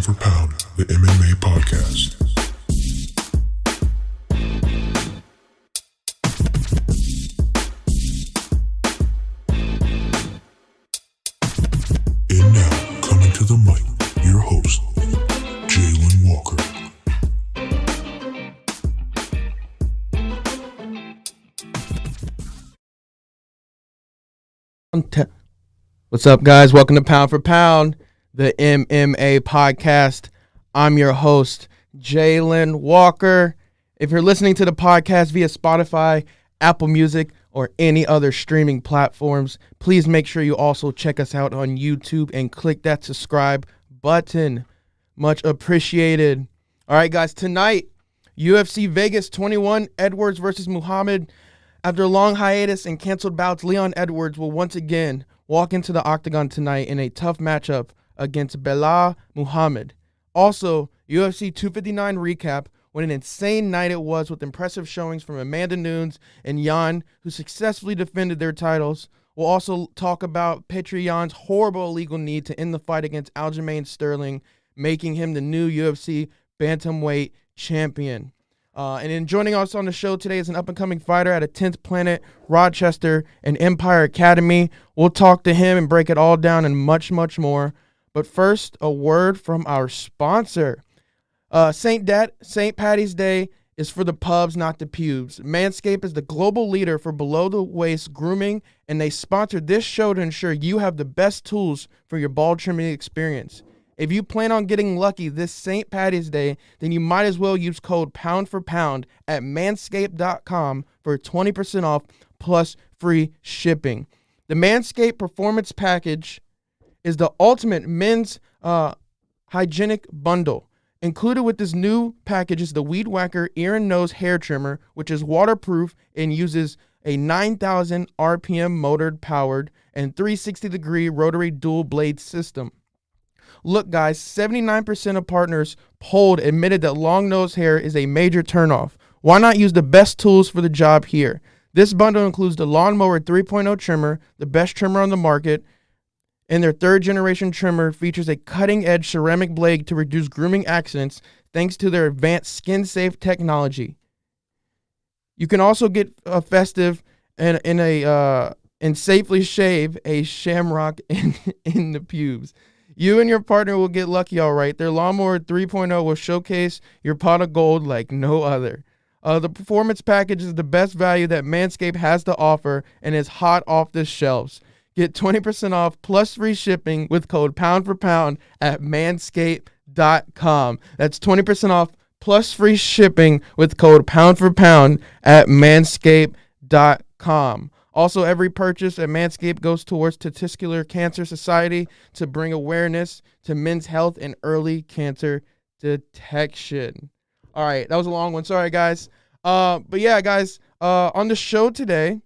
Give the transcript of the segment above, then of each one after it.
Pound for Pound, the MMA podcast. And now, coming to the mic, your host, Jalen Walker. What's up, guys? Welcome to Pound for Pound, the MMA podcast. I'm your host, Jalen Walker. If you're listening to the podcast via Spotify, Apple Music, or any other streaming platforms, please make sure you also check us out on YouTube and click that subscribe button. Much appreciated. All right, guys, tonight, UFC Vegas 21, Edwards versus Muhammad. After a long hiatus and canceled bouts, Leon Edwards will once again walk into the Octagon tonight in a tough matchup against Belai Muhammad. Also, UFC 259 recap, what an insane night it was with impressive showings from Amanda Nunes and Yan, who successfully defended their titles. We'll also talk about Petr Yan's horrible illegal knee to end the fight against Aljamain Sterling, making him the new UFC Bantamweight Champion. And in joining us on the show today is an up-and-coming fighter at a 10th Planet, Rochester, and Empire Academy. We'll talk to him and break it all down and much, much more. But first, a word from our sponsor. St. Patty's Day is for the pubs, not the pubes. Manscaped is the global leader for below-the-waist grooming, and they sponsored this show to ensure you have the best tools for your ball trimming experience. If you plan on getting lucky this St. Patty's Day, then you might as well use code POUNDFORPOUND at manscaped.com for 20% off plus free shipping. The Manscaped Performance Package is the ultimate men's hygienic bundle. Included with this new package is the Weed Whacker ear and nose hair trimmer, which is waterproof and uses a 9,000 RPM motor powered and 360-degree rotary dual blade system. Look, guys, 79% of partners polled admitted that long nose hair is a major turnoff. Why not use the best tools for the job here? This bundle includes the Lawnmower 3.0 trimmer, the best trimmer on the market, and their third-generation trimmer features a cutting-edge ceramic blade to reduce grooming accidents thanks to their advanced skin-safe technology. You can also get festive and safely shave a shamrock in the pubes. You and your partner will get lucky, all right. Their Lawnmower 3.0 will showcase your pot of gold like no other. The Performance Package is the best value that Manscaped has to offer and is hot off the shelves. Get 20% off plus free shipping with code POUNDFORPOUND at manscaped.com. That's 20% off plus free shipping with code POUNDFORPOUND at manscaped.com. Also, every purchase at Manscaped goes towards Testicular Cancer Society to bring awareness to men's health and early cancer detection. All right, that was a long one. Sorry, guys. But yeah, guys, on the show today,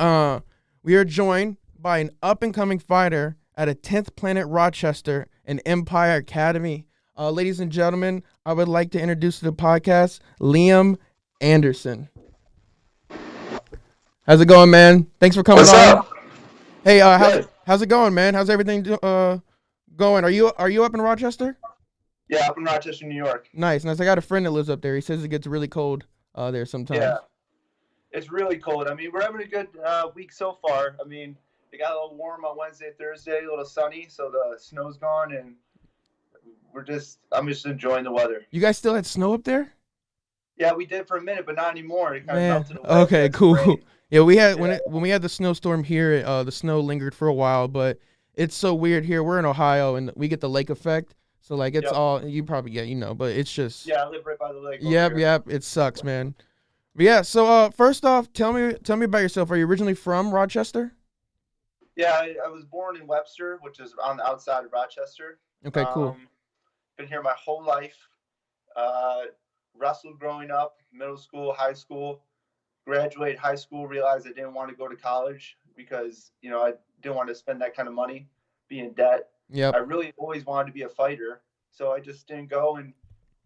we are joined by an up-and-coming fighter at a 10th Planet Rochester and Empire Academy. Ladies and gentlemen, I would like to introduce to the podcast Liam Anderson. How's it going, man? Thanks for coming on. What's up? Hey, how's it going, man? How's everything going? Are you up in Rochester? Yeah, up in Rochester, New York. Nice. I got a friend that lives up there. He says it gets really cold there sometimes. Yeah, it's really cold. I mean, we're having a good week so far. I mean, it got a little warm on Wednesday, Thursday, a little sunny, so the snow's gone, and I'm just enjoying the weather. You guys still had snow up there? Yeah, we did for a minute, but not anymore. It kind of melted away. Okay, cool. Yeah, we had when we had the snowstorm here, the snow lingered for a while, but it's so weird here. We're in Ohio, and we get the lake effect, so like it's all you probably but it's just I live right by the lake. Yep, it sucks, man. But yeah, so first off, tell me about yourself. Are you originally from Rochester? Yeah, I was born in Webster, which is on the outside of Rochester. Okay, cool. Been here my whole life. Wrestled growing up, middle school, high school. Graduated high school, realized I didn't want to go to college because, I didn't want to spend that kind of money, be in debt. Yep. I really always wanted to be a fighter, so I just didn't go and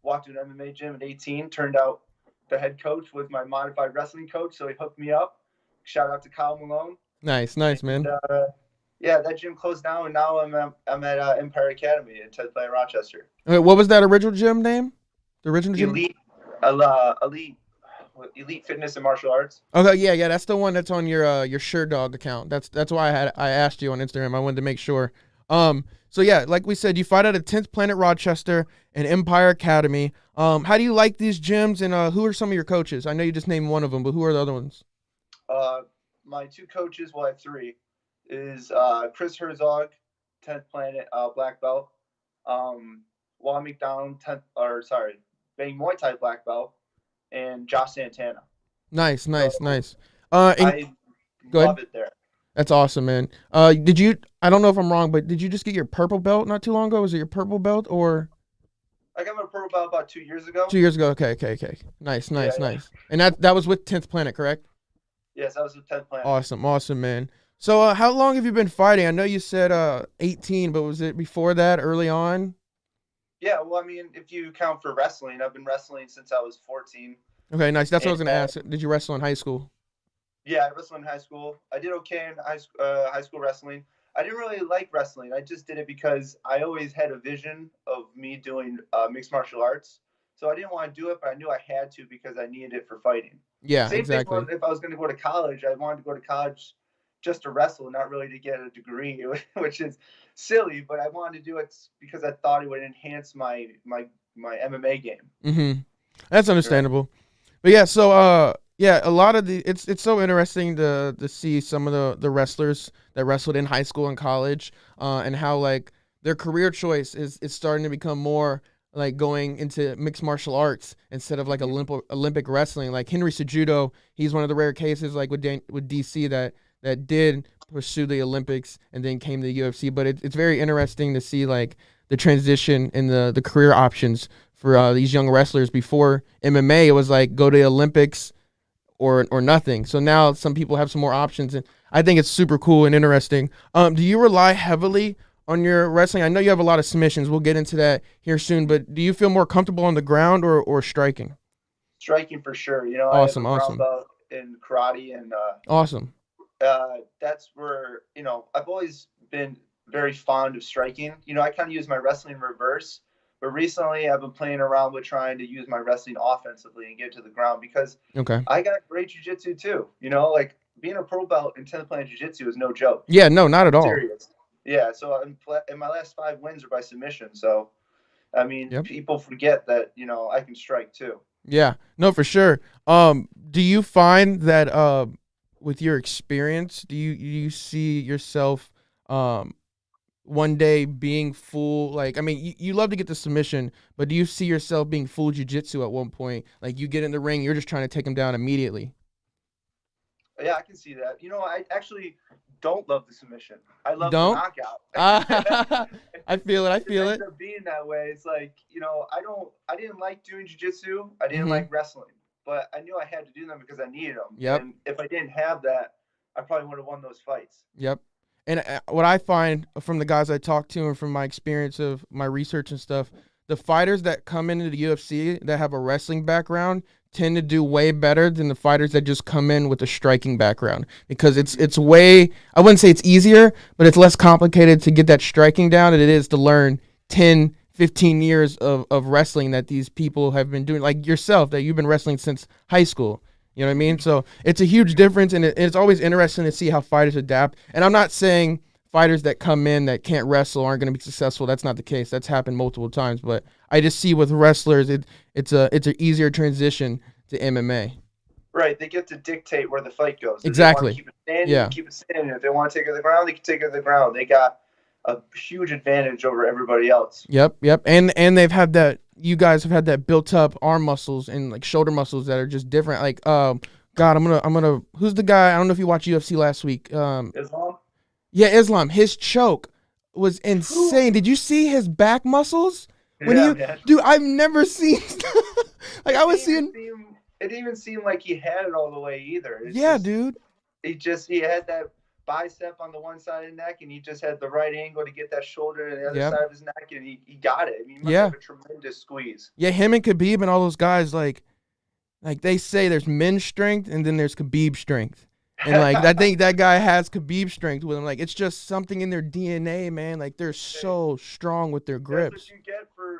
walked to an MMA gym at 18. Turned out the head coach was my modified wrestling coach, so he hooked me up. Shout out to Kyle Malone. Nice, man. Yeah, that gym closed down, and now I'm at Empire Academy in 10th Planet Rochester. Wait, what was that original gym name? The original gym? Elite Fitness and Martial Arts. Okay, yeah, that's the one that's on your SureDog account. That's why I asked you on Instagram. I wanted to make sure. So yeah, like we said, you fight at a 10th Planet Rochester and Empire Academy. How do you like these gyms, and who are some of your coaches? I know you just named one of them, but who are the other ones? My two coaches, well, I have three, is Chris Herzog, 10th Planet black belt, Juan McDonald, Bang Muay Thai black belt, and Josh Santana. Nice. I go love ahead. it there. That's awesome, man. Did you? I don't know if I'm wrong, but did you just get your purple belt not too long ago? Was it your purple belt or? I got my purple belt about 2 years ago. 2 years ago. Okay. Nice. And that was with 10th Planet, correct? Yes, that was the 10th Planet. Awesome, man. So how long have you been fighting? I know you said 18, but was it before that, early on? Yeah, well, I mean, if you count for wrestling, I've been wrestling since I was 14. Okay, nice. That's what I was going to ask. Did you wrestle in high school? Yeah, I wrestled in high school. I did okay in high school wrestling. I didn't really like wrestling. I just did it because I always had a vision of me doing mixed martial arts. So I didn't want to do it, but I knew I had to because I needed it for fighting. Yeah, Same exactly. thing if I was going to go to college, I wanted to go to college just to wrestle, not really to get a degree, which is silly, but I wanted to do it because I thought it would enhance my MMA game. Mm-hmm. That's understandable. But yeah, so yeah, a lot of it's so interesting to see some of the wrestlers that wrestled in high school and college, and how like their career choice is starting to become more like going into mixed martial arts instead of like Olympic wrestling. Like Henry Cejudo, he's one of the rare cases like with DC that did pursue the Olympics and then came to the UFC. But it's very interesting to see like the transition and the career options for these young wrestlers. Before MMA, it was like go to the Olympics or nothing. So now some people have some more options, and I think it's super cool and interesting. Do you rely heavily on your wrestling? I know you have a lot of submissions. We'll get into that here soon, but do you feel more comfortable on the ground or striking? Striking for sure. You know, awesome. I have a brown belt in karate, and awesome. That's where, you know, I've always been very fond of striking. You know, I kind of use my wrestling in reverse, but recently I've been playing around with trying to use my wrestling offensively and get to the ground because I got great jiu-jitsu too. You know, like being a pro belt in 10th Planet Jiu-Jitsu is no joke. Yeah, no, not at all. Serious. Yeah, so in my last 5 wins are by submission. So, I mean, people forget that, you know, I can strike too. Yeah, no, for sure. Do you find that with your experience, do you see yourself one day being full, like, I mean, you love to get the submission, but do you see yourself being full jiu-jitsu at one point? Like, you get in the ring, you're just trying to take him down immediately. Yeah, I can see that. You know, I actually don't love the submission. I love the knockout. I feel it. It ends up being that way. It's like, you know, I didn't like doing jiu-jitsu. I didn't like wrestling, but I knew I had to do them because I needed them. Yep. And if I didn't have that, I probably would have won those fights. Yep. And what I find from the guys I talk to and from my experience of my research and stuff, the fighters that come into the UFC that have a wrestling background tend to do way better than the fighters that just come in with a striking background, because it's way, I wouldn't say it's easier, but it's less complicated to get that striking down than it is to learn 10, 15 years of wrestling that these people have been doing, like yourself, that you've been wrestling since high school. You know what I mean? So it's a huge difference, and it's always interesting to see how fighters adapt. And I'm not saying fighters that come in that can't wrestle aren't going to be successful. That's not the case. That's happened multiple times. But I just see with wrestlers, it's an easier transition to MMA. Right. They get to dictate where the fight goes. Exactly. If they want to keep it standing, keep it standing. If they want to take it to the ground, they can take it to the ground. They got a huge advantage over everybody else. Yep. And they've had that. You guys have had that built up arm muscles and like shoulder muscles that are just different. Like, God, I'm gonna. Who's the guy? I don't know if you watched UFC last week. Islam. Yeah, Islam. His choke was insane. Did you see his back muscles? Dude, I've never seen. Like I was seeing. It didn't even seem like he had it all the way either. Dude. He had that bicep on the one side of the neck, and he just had the right angle to get that shoulder to the other side of his neck, and he got it. I mean, he must have a tremendous squeeze. Yeah, him and Khabib and all those guys, like they say there's men's strength and then there's Khabib strength. And like I think that guy has Khabib strength with him. Like it's just something in their DNA, man. Like they're so strong with their grips.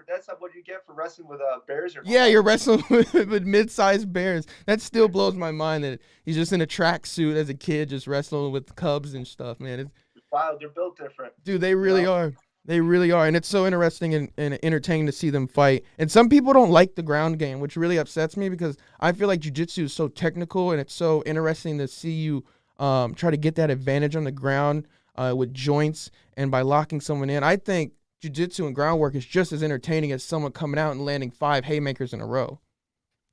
That's what you get for wrestling with bears. Yeah, you're wrestling with mid-sized bears. That still blows my mind that he's just in a tracksuit as a kid, just wrestling with cubs and stuff, man. It's wild. They're built different. Dude, they really are. They really are. And it's so interesting and entertaining to see them fight. And some people don't like the ground game, which really upsets me because I feel like jiu-jitsu is so technical and it's so interesting to see you try to get that advantage on the ground with joints and by locking someone in. I think jiu-jitsu and groundwork is just as entertaining as someone coming out and landing 5 haymakers in a row.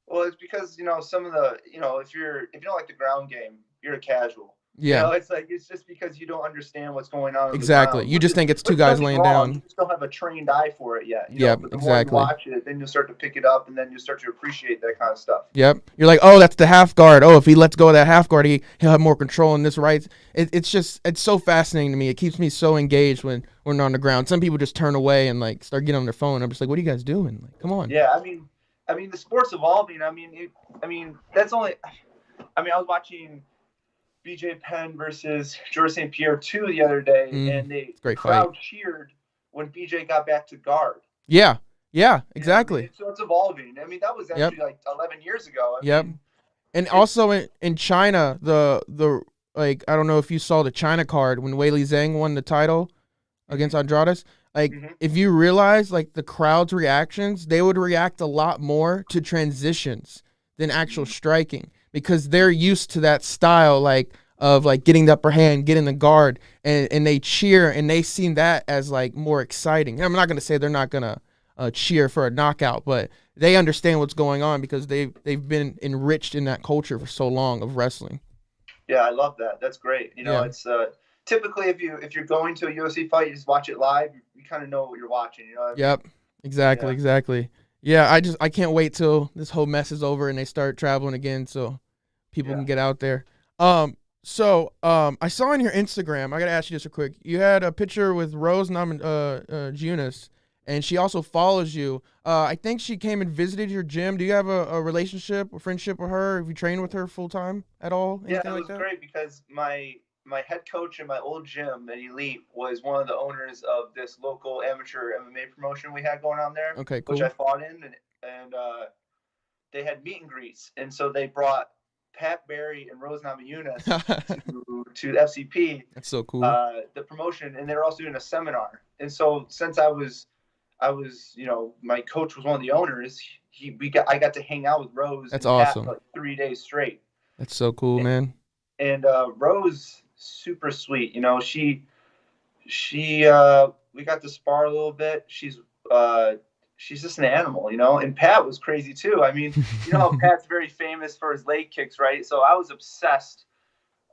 Well, it's because, some of the, if you don't like the ground game, you're a casual. Yeah. It's just because you don't understand what's going on. Exactly. You just think it's two guys laying down. You just don't have a trained eye for it yet. Yep, but the exactly. more you watch it, then you'll start to pick it up, and then you start to appreciate that kind of stuff. Yep. You're like, oh, that's the half guard. Oh, if he lets go of that half guard, he'll have more control in this right. It's so fascinating to me. It keeps me so engaged when we're on the ground. Some people just turn away and like start getting on their phone. I'm just like, what are you guys doing? Like, come on. Yeah, I mean, the sport's evolving. That's only. I was watching BJ Penn versus George St. Pierre 2 the other day, and the crowd cheered when BJ got back to guard. Yeah, exactly. So it's evolving. That was actually like 11 years ago. And also in China, the like I don't know if you saw the China card when Weili Zhang won the title against Andrade. Like if you realize like the crowd's reactions, they would react a lot more to transitions than actual striking. Because they're used to that style, like of like getting the upper hand, getting the guard, and they cheer and they see that as like more exciting. I'm not gonna say they're not gonna cheer for a knockout, but they understand what's going on because they've been enriched in that culture for so long of wrestling. Yeah, I love that. That's great. It's typically if you're going to a UFC fight, you just watch it live. You kind of know what you're watching. Yep, exactly. Yeah, I can't wait till this whole mess is over and they start traveling again so people can get out there. So I saw on your Instagram, I got to ask you just real quick. You had a picture with Rose Nunes, and she also follows you. I think she came and visited your gym. Do you have a relationship or friendship with her? Have you trained with her full time at all? Yeah, it was great because my head coach in my old gym at Elite was one of the owners of this local amateur MMA promotion we had going on there. Okay, cool. Which I fought in, and they had meet and greets, and so they brought Pat Barry and Rose Namajunas to FCP. That's so cool. The promotion, and they were also doing a seminar. And so since I was, my coach was one of the owners. I got to hang out with Rose. That's awesome. Pat for like 3 days straight. That's so cool, man. And Rose, super sweet. We got to spar a little bit. She's just an animal, And Pat was crazy too. How Pat's very famous for his leg kicks, right? So I was obsessed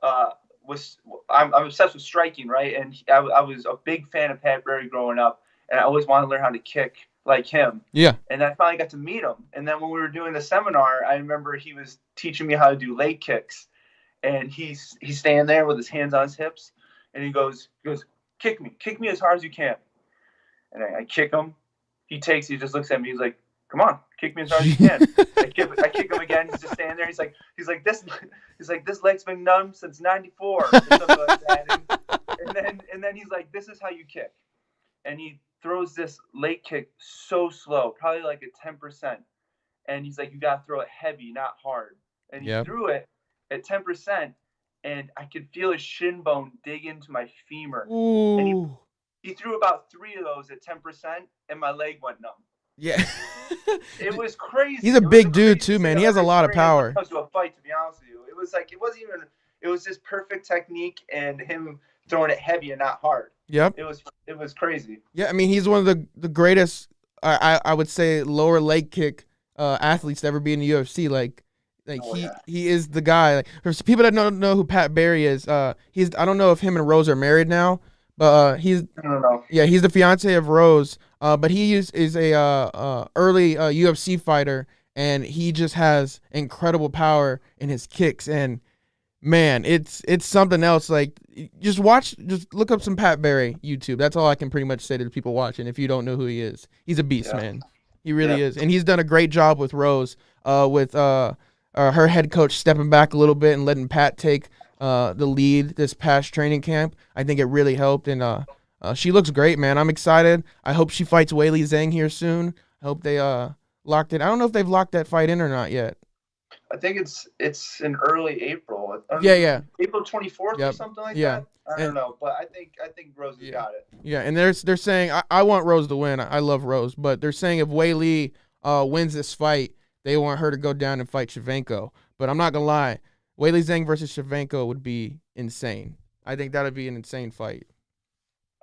I'm obsessed with striking, right? And I was a big fan of Pat Barry growing up, and I always wanted to learn how to kick like him. Yeah. And I finally got to meet him. And then when we were doing the seminar, I remember he was teaching me how to do leg kicks. And he's standing there with his hands on his hips, and he goes, kick me as hard as you can. And I kick him. He just looks at me. He's like, come on, kick me as hard as you can. I kick him again. He's just standing there. He's like, this leg's been numb since '94, or something like that. And then he's like, this is how you kick. And he throws this leg kick so slow, probably like at 10%. And he's like, you gotta throw it heavy, not hard. And he threw it at 10%, and I could feel his shin bone dig into my femur. Ooh. And he threw about 3 of those at 10%, and my leg went numb. Yeah. It was crazy. He's a big dude too, man. He has a lot of power. It was to a fight, to be honest with you. It was just perfect technique and him throwing it heavy and not hard. Yep. It was crazy. Yeah, I mean, he's one of the greatest, I would say, lower leg kick athletes to ever be in the UFC. He is the guy. Like, for people that don't know who Pat Barry is, I don't know if him and Rose are married now, but I don't know. Yeah, he's the fiance of Rose. But he is a early UFC fighter, and he just has incredible power in his kicks. And man, it's something else. Like, just look up some Pat Barry YouTube. That's all I can pretty much say to the people watching. If you don't know who he is, he's a beast, man. He really is, and he's done a great job with Rose, with her head coach stepping back a little bit and letting Pat take the lead this past training camp. I think it really helped, and she looks great, man. I'm excited. I hope she fights Weili Zhang here soon. I hope they locked it. I don't know if they've locked that fight in or not yet. I think it's in early April. Yeah. April 24th or something like that. I don't know, but I think Rose has got it. Yeah, and they're saying I want Rose to win. I love Rose, but they're saying if Weili wins this fight, they want her to go down and fight Shevchenko. But I'm not gonna lie, Weili Zhang versus Shevchenko would be insane. I think that would be an insane fight.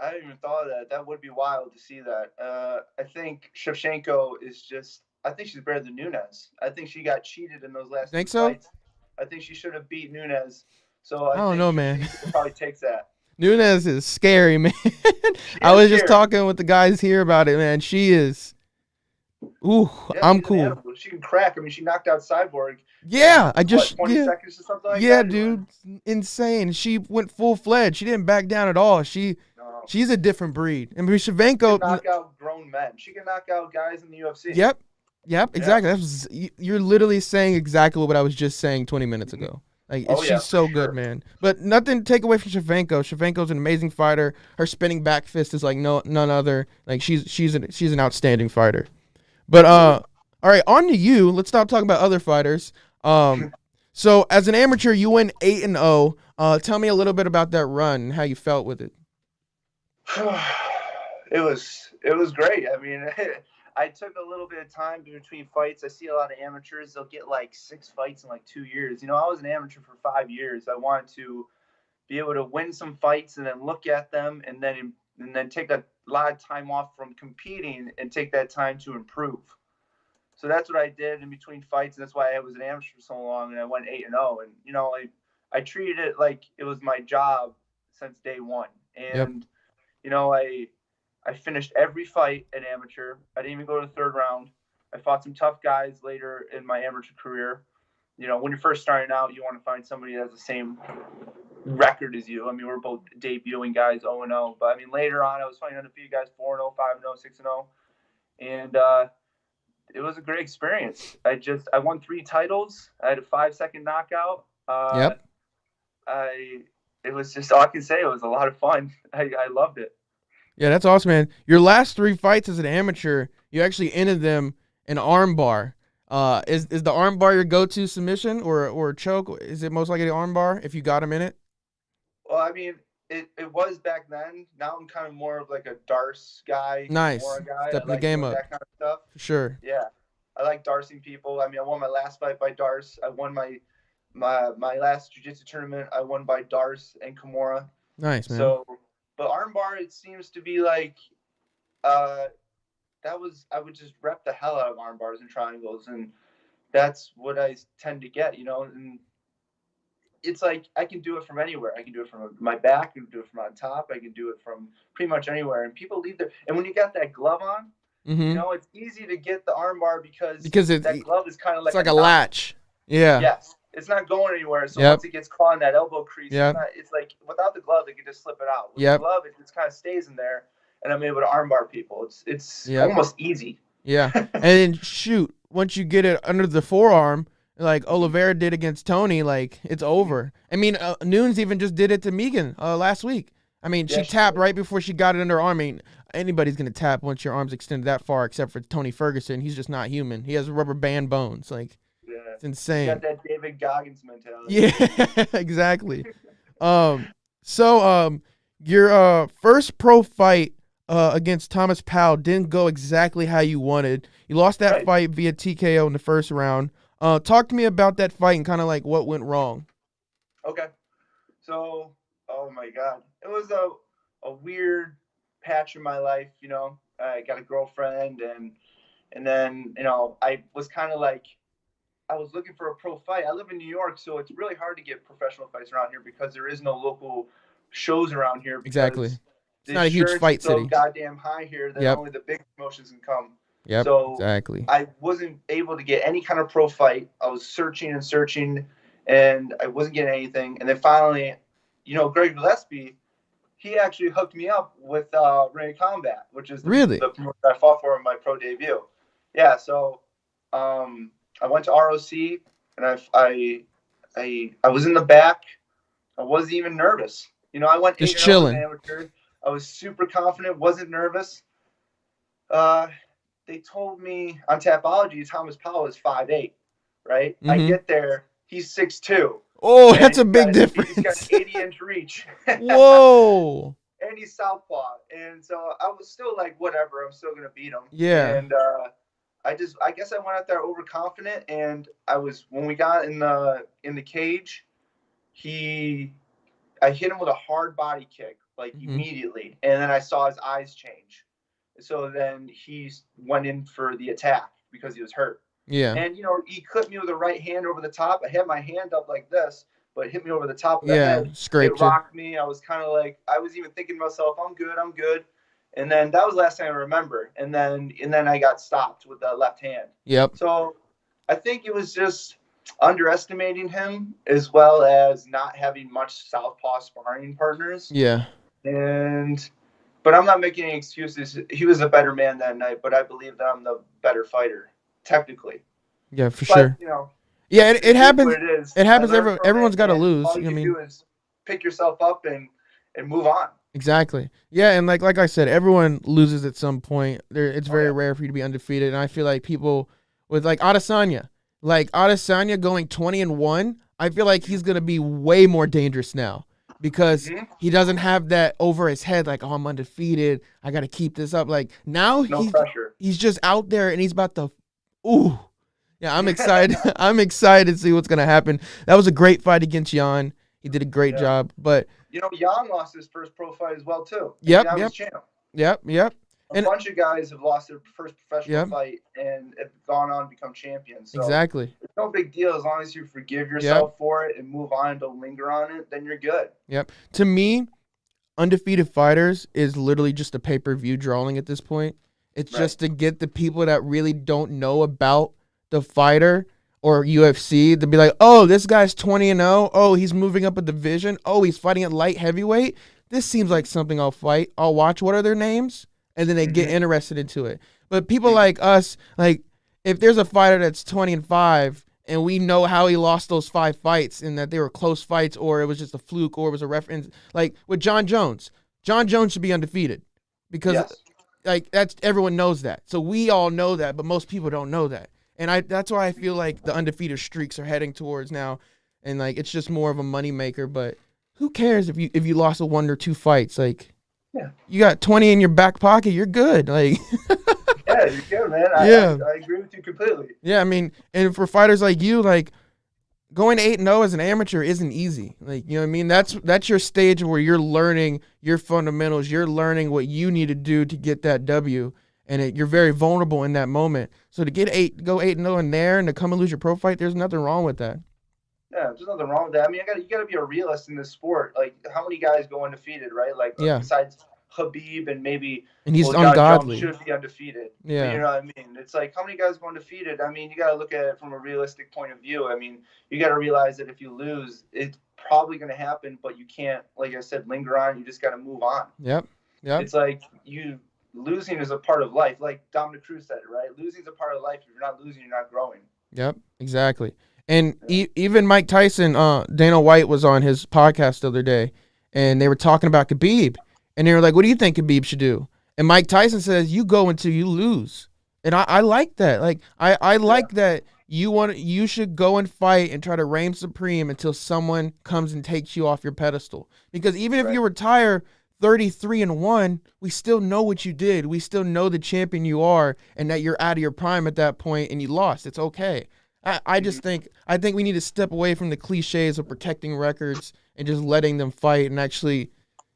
I hadn't even thought of that. That would be wild to see that. I think Shevchenko is just. I think she's better than Nunes. I think she got cheated in those last think two so? fights. I think she should have beat Nunes. So I don't think know, man. Shevchenko probably takes that. Nunes is scary, man. I was just talking with the guys here about it, man. She is. Ooh, yeah, I'm cool. She can crack. I mean, she knocked out Cyborg. Yeah, in, 20 seconds or something like that. Yeah, dude, insane. She went full fledged. She didn't back down at all. She's a different breed. I mean, Shevchenko she can knock out grown men. She can knock out guys in the UFC. Yep, exactly. You're literally saying exactly what I was just saying 20 minutes ago. Like, she's so good, man. But nothing to take away from Shevchenko. Shevchenko's an amazing fighter. Her spinning back fist is like none other. Like, she's an outstanding fighter. But all right, on to you. Let's stop talking about other fighters. So as an amateur, you went 8-0. Tell me a little bit about that run and how you felt with it. It was great. I mean, I took a little bit of time between fights. I see a lot of amateurs, they'll get like 6 fights in like 2 years. You know, I was an amateur for 5 years. I wanted to be able to win some fights and then look at them and then take a lot of time off from competing and take that time to improve. So that's what I did in between fights, and that's why I was an amateur for so long, and I went 8-0. And you know, I treated it like it was my job since day one. And you know, I finished every fight at amateur. I didn't even go to the third round. I fought some tough guys later in my amateur career. You know, when you're first starting out, you want to find somebody that has the same record as you. I mean, we're both debuting guys 0-0, but I mean, later on, I was fighting undefeated guys 4-0, 5-0, 6-0, and it was a great experience. I won 3 titles. I had a 5-second knockout. It was just, all I can say, it was a lot of fun. I loved it. Yeah, that's awesome, man. Your last 3 fights as an amateur, you actually ended them in armbar. Is the armbar your go-to submission or choke? Is it most likely the armbar if you got him in it? Well, I mean, it was back then. Now I'm kind of more of like a Darce guy. Nice. Guy. Stepping the game up. That kind of stuff. For sure. Yeah. I like Darcing people. I mean, I won my last fight by Darce. I won my last jiu-jitsu tournament. I won by Darce and Kimura. Nice, man. So, but armbar, it seems to be like, I would just rep the hell out of armbars and triangles, and that's what I tend to get, you know. And it's like I can do it from anywhere. I can do it from my back. I can do it from on top. I can do it from pretty much anywhere. And people leave and when you got that glove on, you know, it's easy to get the armbar because that glove is kind of like a latch. Yeah. Yes. It's not going anywhere. So once it gets caught in that elbow crease, it's like without the glove, they can just slip it out. With the glove, it just kind of stays in there, and I'm able to armbar people. It's almost easy. Yeah. And then shoot, once you get it under the forearm, like Oliveira did against Tony, like it's over. I mean, Nunes even just did it to Megan last week. I mean, she tapped right before she got it under her arm. I mean, anybody's going to tap once your arm's extended that far, except for Tony Ferguson. He's just not human. He has rubber band bones. Like, it's insane. You got that David Goggins mentality. Yeah, exactly. So your first pro fight against Thomas Powell didn't go exactly how you wanted. You lost that fight via TKO in the first round. Talk to me about that fight and kind of like what went wrong. Okay. So, oh my God. It was a weird patch in my life, you know. I got a girlfriend and then, you know, I was kind of like, I was looking for a pro fight. I live in New York, so it's really hard to get professional fights around here because there is no local shows around here. Exactly. It's not a huge fight city. So goddamn high here that only the big promotions can come. Yep, so exactly. I wasn't able to get any kind of pro fight. I was searching, and I wasn't getting anything. And then finally, you know, Greg Gillespie, he actually hooked me up with Ring of Combat, which is the promotion I fought for in my pro debut. Yeah, so I went to ROC, and I was in the back I wasn't even nervous. I went Just 8-0 as chilling. an amateur. I was super confident, wasn't nervous. They told me on Tapology Thomas Powell is 5'8", right? I get there, he's 6'2". Oh, that's a big difference. He's got an 80-inch reach. Whoa. And he's southpaw. And so I was still like, whatever, I'm still going to beat him. Yeah. And I guess I went out there overconfident. And when we got in the cage, I hit him with a hard body kick, like immediately. And then I saw his eyes change. So then he went in for the attack because he was hurt. Yeah. And, he clipped me with a right hand over the top. I had my hand up like this, but hit me over the top of the head. Scraped it. Rocked me. I was kind of like, I was even thinking to myself, I'm good. And then that was the last time I remember. And then I got stopped with the left hand. Yep. So I think it was just underestimating him as well as not having much southpaw sparring partners. Yeah. But I'm not making any excuses. He was a better man that night, but I believe that I'm the better fighter, technically. Yeah, for sure. Yeah, it happens. It happens. Everyone's got to lose. All you can do is pick yourself up and move on. Exactly. Yeah, and like I said, everyone loses at some point. It's very rare for you to be undefeated, and I feel like people with Adesanya going 20-1, I feel like he's gonna be way more dangerous now because he doesn't have that over his head like, oh, I'm undefeated, I got to keep this up. Like now he's just out there and he's about to Yeah, I'm excited. I'm excited to see what's going to happen. That was a great fight against Yan. He did a great job, but Yan lost his first pro fight as well too. Yep. A bunch of guys have lost their first professional fight and have gone on to become champions. So exactly. It's no big deal as long as you forgive yourself for it and move on and don't linger on it, then you're good. Yep. To me, undefeated fighters is literally just a pay-per-view drawing at this point. It's just to get the people that really don't know about the fighter or UFC to be like, oh, this guy's 20-0. Oh, he's moving up a division. Oh, he's fighting at light heavyweight. This seems like something I'll fight. I'll watch. What are their names? And then they get interested into it. But people like us, like if there's a fighter that's 20-5 and we know how he lost those 5 fights and that they were close fights or it was just a fluke or it was a reference, like with John Jones should be undefeated because that's everyone knows that. So we all know that, but most people don't know that. And that's why I feel like the undefeated streaks are heading towards now, and like it's just more of a moneymaker. But who cares if you lost 1 or 2 fights? Like, you got 20 in your back pocket, you're good. Like, yeah, you're good, man. I agree with you completely. Yeah, I mean, and for fighters like you, like going 8-0 as an amateur isn't easy. Like, you know what I mean? That's your stage where you're learning your fundamentals. You're learning what you need to do to get that W. And you're very vulnerable in that moment. So to go 8-0 in there and to come and lose your pro fight, there's nothing wrong with that. Yeah, there's nothing wrong with that. I mean, you got to be a realist in this sport. Like, how many guys go undefeated, right? Like, besides Khabib and maybe he's ungodly. John should be undefeated. Yeah, you know what I mean. It's like, how many guys go undefeated? I mean, you got to look at it from a realistic point of view. I mean, you got to realize that if you lose, it's probably going to happen, but you can't, like I said, linger on. You just got to move on. Yep. It's like losing is a part of life. Like Dominic Cruz said it, right? Losing is a part of life. If you're not losing, you're not growing. Yep, exactly. And even Mike Tyson, Dana White was on his podcast the other day, and they were talking about Khabib. And they were like, what do you think Khabib should do? And Mike Tyson says, you go until you lose. And I like that. Like, I like that you should go and fight and try to reign supreme until someone comes and takes you off your pedestal. Because even if you retire 33-1, we still know what you did. We still know the champion you are and that you're out of your prime at that point and you lost. It's okay. I think we need to step away from the cliches of protecting records and just letting them fight and actually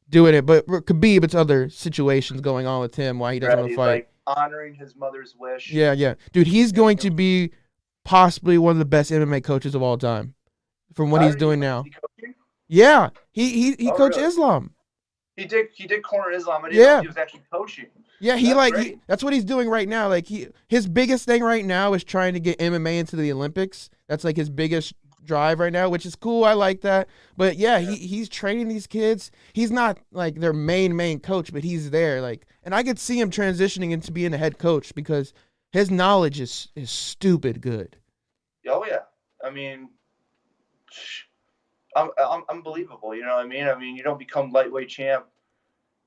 doing it. But for Khabib, it's other situations going on with him why he doesn't want to fight. Like honoring his mother's wish. Yeah. Dude, he's going to be possibly one of the best MMA coaches of all time from what he's doing now. Yeah, he coached Islam. He did corner Islam. I didn't know he was actually coaching. Yeah, that's what he's doing right now. Like his biggest thing right now is trying to get MMA into the Olympics. That's like his biggest drive right now, which is cool. I like that. But he's training these kids. He's not like their main coach, but he's there. Like, and I could see him transitioning into being a head coach because his knowledge is stupid good. Oh yeah, I mean, unbelievable. You know what I mean? I mean, you don't become lightweight champ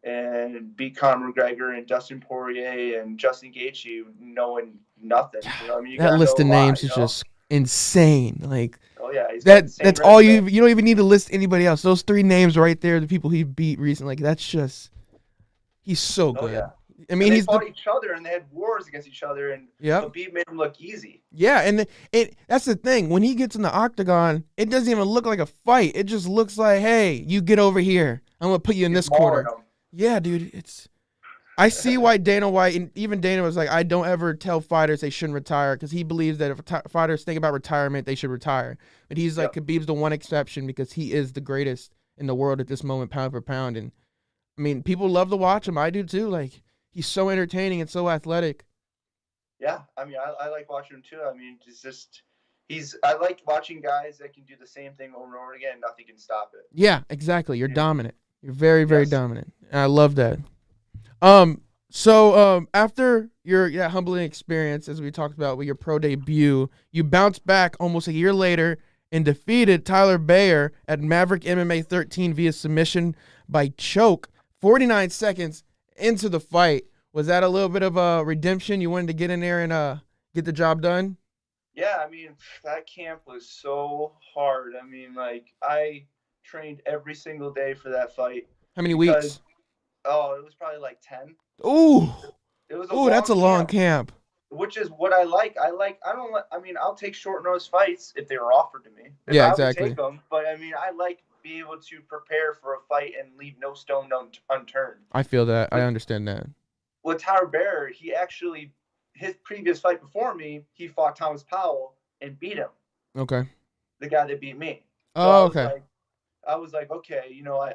and beat Conor McGregor and Dustin Poirier and Justin Gaethje knowing nothing. You know what I mean? You That gotta list know of a lot, names you is know? just insane. Like Oh yeah, he's got that. insane That's all you. resume. You don't even need to list anybody else. Those 3 names right there, the people he beat recently. Like that's just. He's so Oh good. yeah. I mean, And they he's fought each other and they had wars against each other, and Yep. Khabib made him look easy. Yeah, and that's the thing. When he gets in the octagon, it doesn't even look like a fight. It just looks like, hey, you get over here. I'm gonna put you in He's this corner. mauling him. Yeah, dude. I see why Dana White, and even Dana was like, I don't ever tell fighters they shouldn't retire because he believes that if fighters think about retirement, they should retire. But he's like, Khabib's the one exception because he is the greatest in the world at this moment, pound for pound. And I mean, people love to watch him. I do too. Like, he's so entertaining and so athletic. Yeah, I mean, I like watching him too. I mean, I like watching guys that can do the same thing over and over again and nothing can stop it. Yeah, exactly. You're dominant. You're very, very dominant. And I love that. So after your humbling experience, as we talked about with your pro debut, you bounced back almost a year later and defeated Tyler Bayer at Maverick MMA 13 via submission by choke 49 seconds into the fight. Was that a little bit of a redemption? You wanted to get in there and get the job done? Yeah, I mean, that camp was so hard. I mean, like, I trained every single day for that fight. How many weeks? Oh, it was probably like 10. Ooh. It was That's a long camp. Which is what I like. I'll take short notice fights if they were offered to me. Yeah, exactly. exactly. I would take them, but I mean, I like being able to prepare for a fight and leave no stone unturned. I feel that. I understand that. With Tyler Bayer, his previous fight before me, he fought Thomas Powell and beat him. Okay. The guy that beat me. So okay. I was like, okay, you know,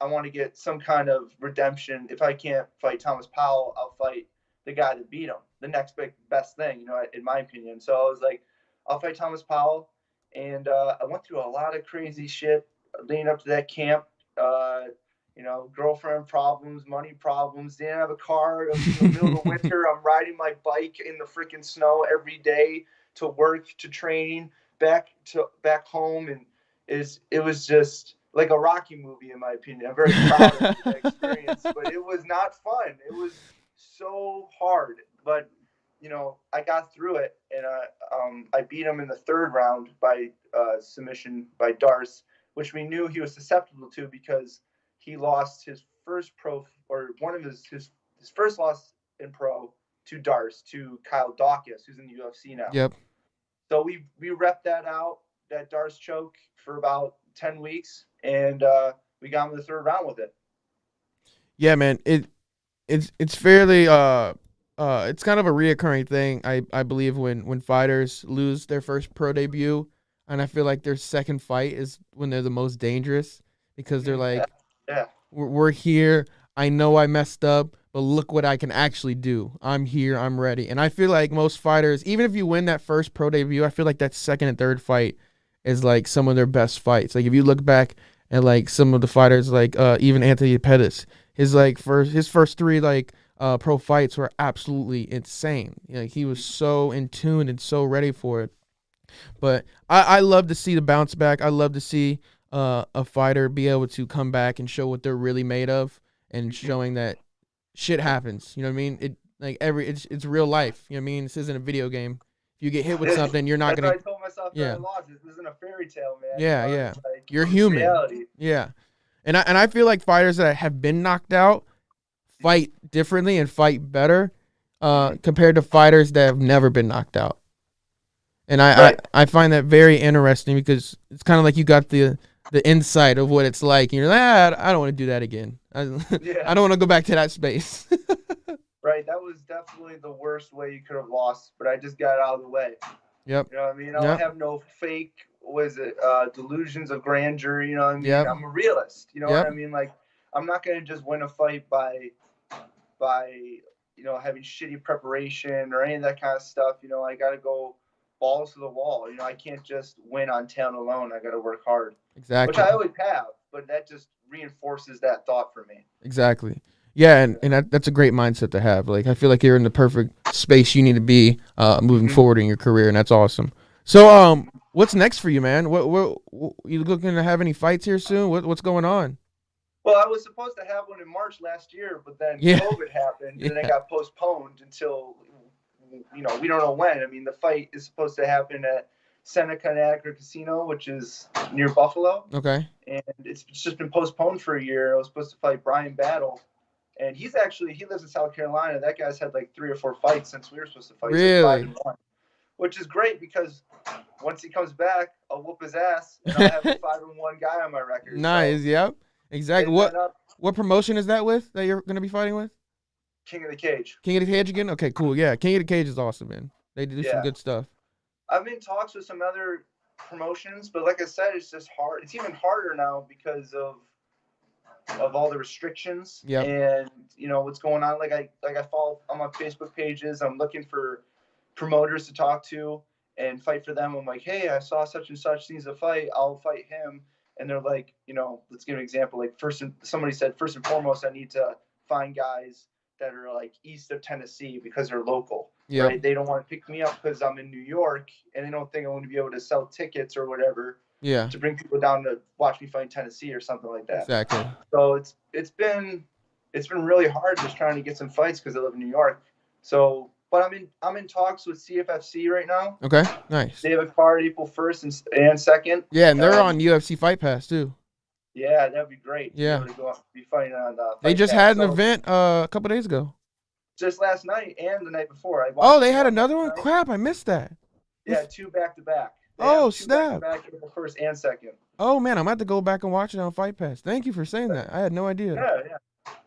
I want to get some kind of redemption. If I can't fight Thomas Powell, I'll fight the guy that beat him. The next best thing, you know, in my opinion. So I was like, I'll fight Thomas Powell. And I went through a lot of crazy shit leading up to that camp. You know, girlfriend problems, money problems. Didn't have a car. It was in the middle of the winter. I'm riding my bike in the freaking snow every day to work, to training, back home, and it was just like a Rocky movie, in my opinion. I'm very proud of that experience, but it was not fun. It was so hard, but you know, I got through it, and I beat him in the 3rd round by submission by Darce, which we knew he was susceptible to because he lost his first his first loss in pro to Darce, to Kyle Dawkins, who's in the UFC now. Yep. So we repped that out, that Darce choke, for about 10 weeks, and we got him in the 3rd round with it. Yeah, man. It's fairly it's kind of a reoccurring thing, I believe, when fighters lose their first pro debut, and I feel like their second fight is when they're the most dangerous because they're like, we're here. I know I messed up, but look what I can actually do. I'm here. I'm ready. And I feel like most fighters, even if you win that first pro debut, I feel like that second and third fight is like some of their best fights. Like if you look back at like some of the fighters, like even Anthony Pettis, his first 3 like pro fights were absolutely insane. Like he was so in tune and so ready for it. But I love to see the bounce back. I love to see a fighter be able to come back and show what they're really made of, and showing that shit happens. You know what I mean? It's real life. You know what I mean? This isn't a video game. If you get hit with something, you're not gonna. I told myself that I lost. This isn't a fairy tale, man. Yeah. Like, you're human. Reality. Yeah, and I feel like fighters that have been knocked out fight differently and fight better compared to fighters that have never been knocked out. And I find that very interesting because it's kind of like you got the insight of what it's like. And you're like, I don't want to do that again. I don't want to go back to that space. Right. That was definitely the worst way you could have lost, but I just got it out of the way. Yep. You know what I mean? I don't have no fake, delusions of grandeur. You know what I mean? Yep. I'm a realist. You know what I mean? Like, I'm not going to just win a fight by, you know, having shitty preparation or any of that kind of stuff. You know, I got to go balls to the wall. You know, I can't just win on talent alone. I got to work hard. Exactly. Which I always have, but that just reinforces that thought for me. Exactly. Yeah, and that's a great mindset to have. Like, I feel like you're in the perfect space you need to be moving forward in your career, and that's awesome. So, What's next for you, man? What you looking to have any fights here soon? What's going on? Well, I was supposed to have one in March last year, but then Yeah. COVID happened, and Yeah. it got postponed until, we don't know when. I mean, the fight is supposed to happen at Seneca Niagara Casino, which is near Buffalo, Okay. and it's just been postponed for a year. I was supposed to fight Brian Battle, and he lives in South Carolina. That guy's had like 3 or 4 fights since we were supposed to fight. Really? He's like 5-1, which is great because once he comes back, I'll whoop his ass, and I'll have a 5-1 guy on my record. Nice. So, Yep. Exactly. What promotion is that with that you're gonna be fighting with? King of the Cage. King of the Cage again? Okay, cool. Yeah, King of the Cage is awesome, man. They do some good stuff. I'm in talks with some other promotions, but like I said, it's just hard. It's even harder now because of all the restrictions and what's going on. Like I follow on my Facebook pages. I'm looking for promoters to talk to and fight for them. I'm like, hey, I saw such and such needs a fight. I'll fight him. And they're like, let's give an example. Like somebody said, first and foremost, I need to find guys that are like east of Tennessee because they're local. Yeah. Right? They don't want to pick me up because I'm in New York, and they don't think I'm going to be able to sell tickets or whatever. Yeah. To bring people down to watch me fight in Tennessee or something like that. Exactly. So it's been really hard just trying to get some fights because I live in New York. So, but I'm in talks with CFFC right now. Okay. Nice. They have a card April 1st and 2nd. Yeah, and they're on UFC Fight Pass too. Yeah, that'd be great. Yeah. Be fighting on they just had an event a couple days ago. Just last night and the night before. They had another one? Crap, I missed that. Yeah, 2 back-to-back. Oh, snap. Back April 1st and 2nd. Oh, man, I'm going to have to go back and watch it on Fight Pass. Thank you for saying that. I had no idea. Yeah.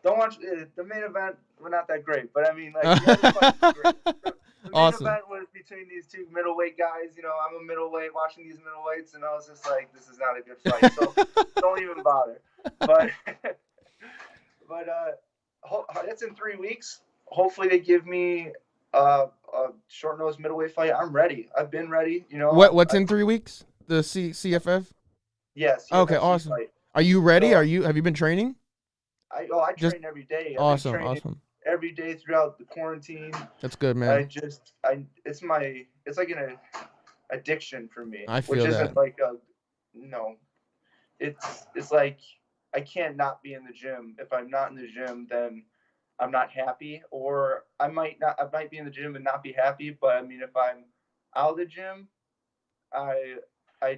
Don't watch the main event. We're not that great, but I mean, like, the main awesome. event was between these 2 middleweight guys. I'm a middleweight watching these middleweights, and I was just like, this is not a good fight. So don't even bother. But that's in 3 weeks. Hopefully they give me a short-nosed middleweight fight. I'm ready. I've been ready. What's in 3 weeks? The CFF? Yes. Okay, awesome. Fight. Are you ready? So, have you been training? I train every day. Awesome. Every day throughout the quarantine. That's good, man. It's like an addiction for me. I feel which that. Isn't like it's like I can't not be in the gym. If I'm not in the gym, then I'm not happy, or I might be in the gym and not be happy. But I mean, if I'm out of the gym, I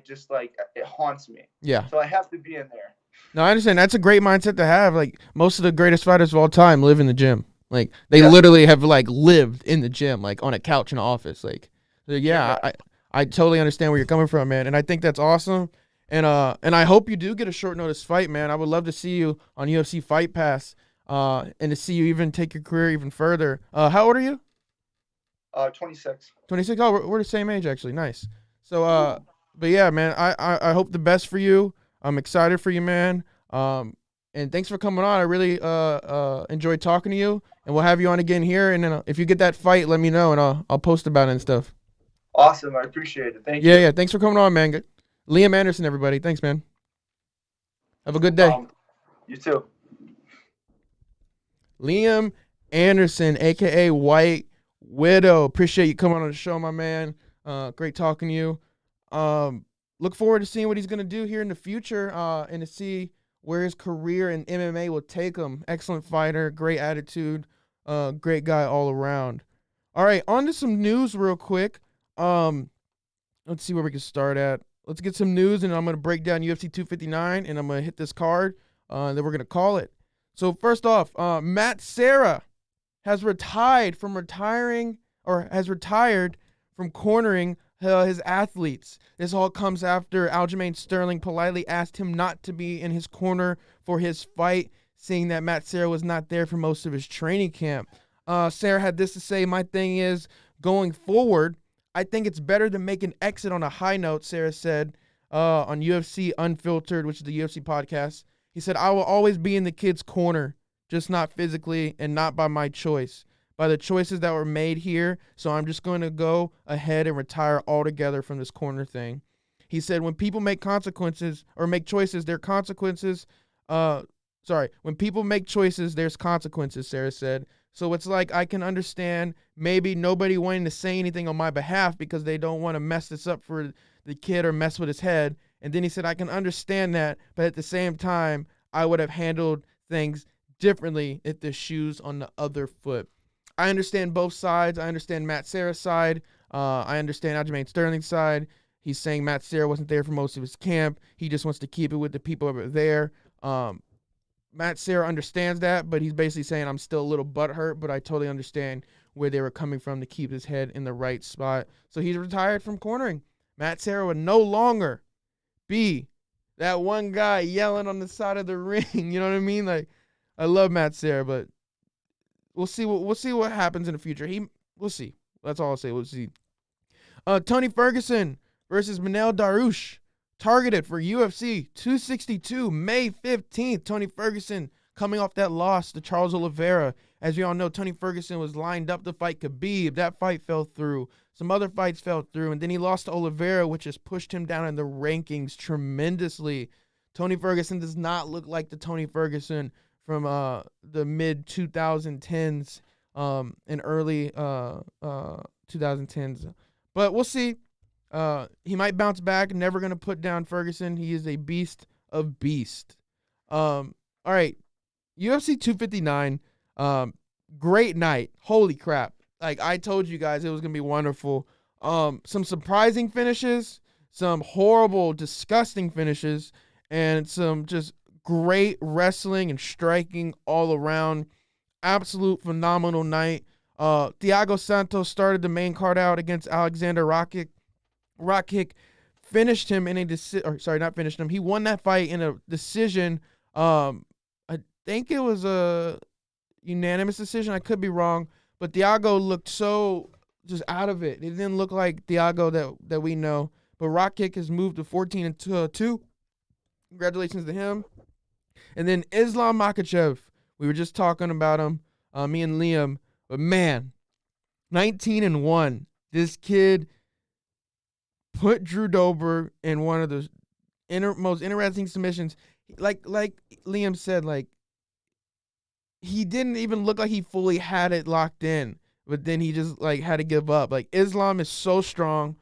just like it haunts me. Yeah. So I have to be in there. No, I understand. That's a great mindset to have. Like most of the greatest fighters of all time live in the gym. Like they literally have like lived in the gym, like on a couch in an office. I totally understand where you're coming from, man. And I think that's awesome. And I hope you do get a short notice fight, man. I would love to see you on UFC Fight Pass. And to see you even take your career even further. How old are you? 26. 26. Oh, we're the same age actually. Nice. So but yeah, man, I hope the best for you. I'm excited for you, man. And thanks for coming on. I really enjoyed talking to you, and we'll have you on again here. And then if you get that fight, let me know, and I'll post about it and stuff. Awesome. I appreciate it. Thank you. Yeah. Thanks for coming on, man. Liam Anderson, everybody. Thanks, man. Have a good day. You too. Liam Anderson, a.k.a. White Widow. Appreciate you coming on the show, my man. Great talking to you. Look forward to seeing what he's going to do here in the future and to see where his career in MMA will take him. Excellent fighter, great attitude, great guy all around. All right, on to some news real quick. Let's see where we can start at. Let's get some news, and I'm going to break down UFC 259, and I'm going to hit this card, then we're going to call it. So first off, Matt Serra has retired from cornering his athletes. This all comes after Aljamain Sterling politely asked him not to be in his corner for his fight, seeing that Matt Serra was not there for most of his training camp. Serra had this to say: "My thing is, going forward, I think it's better to make an exit on a high note," Serra said on UFC Unfiltered, which is the UFC podcast. He said, "I will always be in the kid's corner, just not physically and not by my choice, by the choices that were made here. So I'm just going to go ahead and retire altogether from this corner thing." He said, "When people make consequences or make choices, there are consequences. When people make choices, there's consequences," Serra said. "So it's like I can understand maybe nobody wanting to say anything on my behalf because they don't want to mess this up for the kid or mess with his head. And then he said, I can understand that, but at the same time, I would have handled things differently if the shoe's on the other foot. I understand both sides. I understand Matt Serra's side. I understand Aljamain Sterling's side. He's saying Matt Serra wasn't there for most of his camp. He just wants to keep it with the people over there. Matt Serra understands that, but he's basically saying I'm still a little butthurt, but I totally understand where they were coming from to keep his head in the right spot. So he's retired from cornering. Matt Serra would no longer be that one guy yelling on the side of the ring. You know what I mean? Like, I love Matt Serra, but we'll see what happens in the future. We'll see. That's all I'll say. We'll see. Tony Ferguson versus Manel Darush, targeted for UFC 262, May 15th. Tony Ferguson coming off that loss to Charles Oliveira. As we all know, Tony Ferguson was lined up to fight Khabib. That fight fell through. Some other fights fell through. And then he lost to Oliveira, which has pushed him down in the rankings tremendously. Tony Ferguson does not look like the Tony Ferguson from the mid-2010s and early 2010s. But we'll see. He might bounce back. Never going to put down Ferguson. He is a beast of beast. All right. UFC 259. Great night. Holy crap. Like, I told you guys it was going to be wonderful. Some surprising finishes, some horrible, disgusting finishes, and some just great wrestling and striking all around. Absolute phenomenal night. Thiago Santos started the main card out against Alexander Rakic. Rakic finished him in a decision. Sorry, not finished him. He won that fight in a decision. I think it was a unanimous decision. I could be wrong, but Thiago looked so just out of it. It didn't look like Thiago that we know. But Rakic has moved to 14-2. Congratulations to him. And then Islam Makhachev. We were just talking about him, me and Liam. But man, 19-1. This kid put Drew Dober in one of the most interesting submissions. Like Liam said, like, he didn't even look like he fully had it locked in, but then he just like had to give up. Like, Islam is so strong.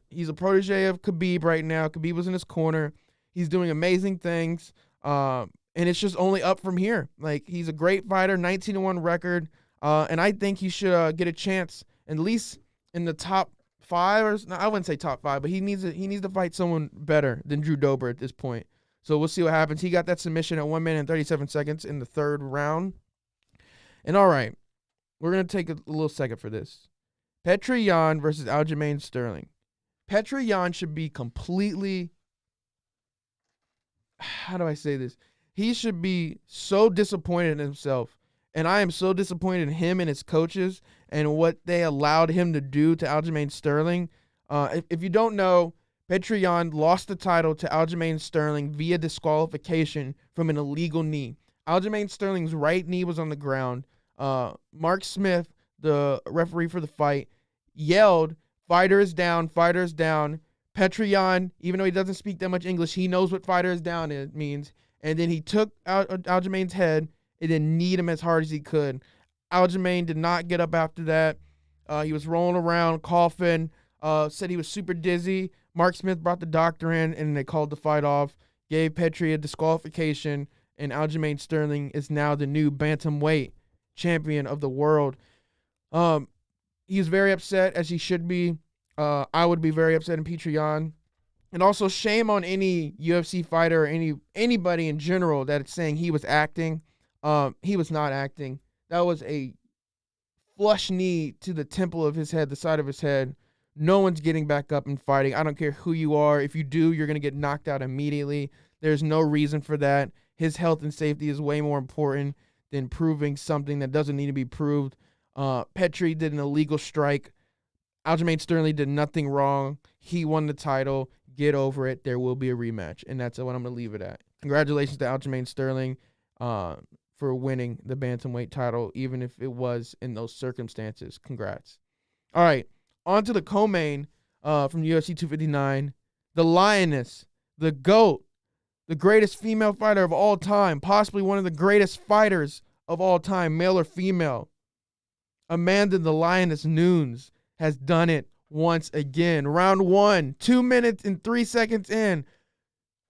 He's a protege of Khabib right now. Khabib was in his corner. He's doing amazing things. And it's just only up from here. Like, he's a great fighter, 19-1 record. And I think he should get a chance at least in the top 5 or no, I wouldn't say top 5, but he needs to fight someone better than Drew Dober at this point. So we'll see what happens. He got that submission at 1 minute and 37 seconds in the 3rd round. And all right, we're going to take a little second for this. Petr Yan versus Aljamain Sterling. Petr Yan should be completely, how do I say this? He should be so disappointed in himself. And I am so disappointed in him and his coaches and what they allowed him to do to Aljamain Sterling. If you don't know, Petr Yan lost the title to Aljamain Sterling via disqualification from an illegal knee. Aljamain Sterling's right knee was on the ground. Mark Smith, the referee for the fight, yelled, "Fighter is down, fighter is down." Petr Yan, even though he doesn't speak that much English, he knows what fighter is down means. And then he took out Aljamain's head and then kneed him as hard as he could. Aljamain did not get up after that. He was rolling around, coughing, said he was super dizzy. Mark Smith brought the doctor in, and they called the fight off, gave Petr a disqualification, and Aljamain Sterling is now the new Bantamweight champion of the world. He's very upset, as he should be. I would be very upset in Petr Yan. And also, shame on any UFC fighter or anybody in general that is saying he was acting. He was not acting. That was a flush knee to the temple of his head, the side of his head. No one's getting back up and fighting. I don't care who you are. If you do, you're going to get knocked out immediately. There's no reason for that. His health and safety is way more important than proving something that doesn't need to be proved. Petr did an illegal strike. Aljamain Sterling did nothing wrong. He won the title. Get over it. There will be a rematch. And that's what I'm going to leave it at. Congratulations to Aljamain Sterling for winning the Bantamweight title, even if it was in those circumstances. Congrats. All right. On to the co-main from UFC 259. The Lioness, the GOAT, the greatest female fighter of all time, possibly one of the greatest fighters of all time, male or female. Amanda the Lioness Nunes has done it once again. Round 1, 2 minutes and 3 seconds in.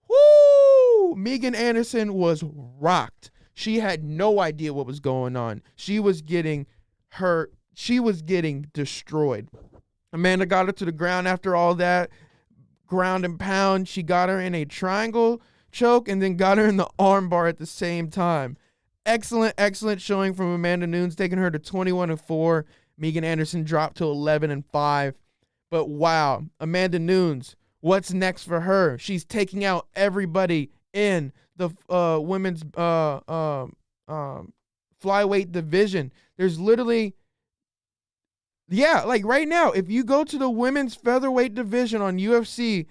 Woo! Megan Anderson was rocked. She had no idea what was going on. She was getting hurt. She was getting destroyed. Amanda got her to the ground after all that ground and pound. She got her in a triangle choke and then got her in the arm bar at the same time. Excellent showing from Amanda Nunes, taking her to 21-4. Megan Anderson dropped to 11-5. But wow, Amanda Nunes, what's next for her? She's taking out everybody in the women's flyweight division. There's literally, like right now, if you go to the women's featherweight division on UFC,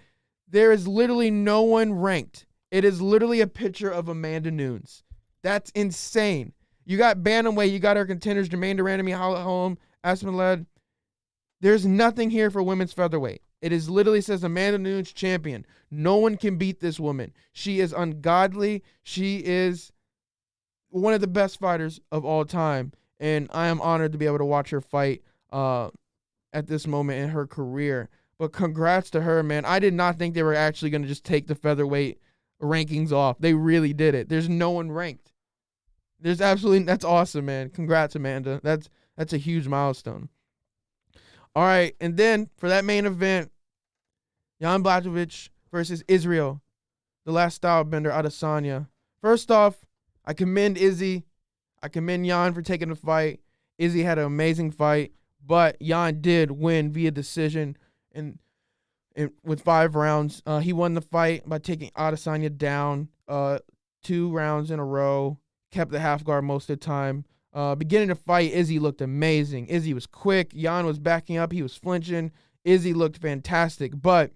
there is literally no one ranked. It is literally a picture of Amanda Nunes. That's insane. You got Bantamweight, you got our contenders, Jermaine Durandamy, Holm, Aspenled. There's nothing here for women's featherweight. It is literally says Amanda Nunes champion. No one can beat this woman. She is ungodly. She is one of the best fighters of all time. And I am honored to be able to watch her fight at this moment in her career. But congrats to her, man. I did not think they were actually going to just take the featherweight rankings off. They really did it. There's no one ranked. That's awesome, man. Congrats, Amanda. That's a huge milestone. All right, and then for that main event, Jan Blachowicz versus Israel, the last stylebender Adesanya. First off, I commend Izzy. I commend Jan for taking the fight. Izzy had an amazing fight, but Jan did win via decision and with 5 rounds. He won the fight by taking Adesanya down 2 rounds in a row, kept the half guard most of the time. Beginning to fight, Izzy looked amazing. Izzy was quick. Jan was backing up. He was flinching. Izzy looked fantastic, but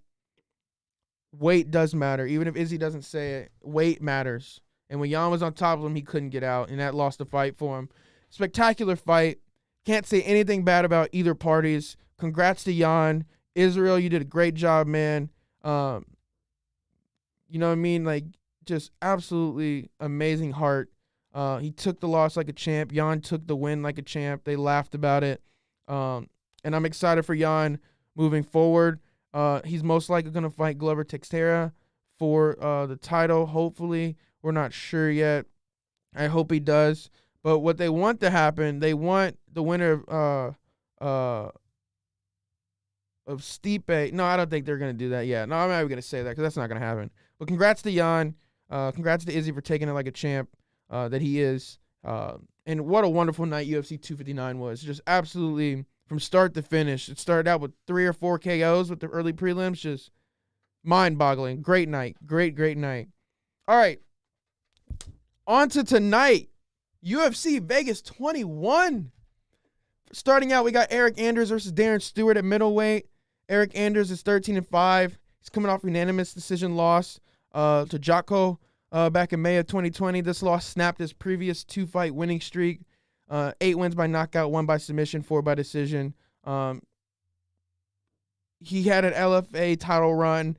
weight does matter. Even if Izzy doesn't say it, weight matters. And when Jan was on top of him, he couldn't get out, and that lost the fight for him. Spectacular fight. Can't say anything bad about either parties. Congrats to Jan. Israel, you did a great job, man. You know what I mean? Like, just absolutely amazing heart. He took the loss like a champ. Jan took the win like a champ. They laughed about it. And I'm excited for Jan moving forward. He's most likely going to fight Glover Teixeira for the title, hopefully. We're not sure yet. I hope he does. But what they want to happen, they want the winner of Stipe. No, I don't think they're going to do that yet. No, I'm not even going to say that because that's not going to happen. But congrats to Jan. Congrats to Izzy for taking it like a champ. That he is. And what a wonderful night UFC 259 was. Just absolutely from start to finish. It started out with 3 or 4 KOs with the early prelims. Just mind-boggling. Great night. Great night. All right. On to tonight. UFC Vegas 21. Starting out, we got Eric Anders versus Darren Stewart at middleweight. Eric Anders is 13-5. He's coming off unanimous decision loss to Jocko back in May of 2020. This loss snapped his previous 2-fight winning streak. 8 wins by knockout, 1 by submission, 4 by decision. He had an LFA title run.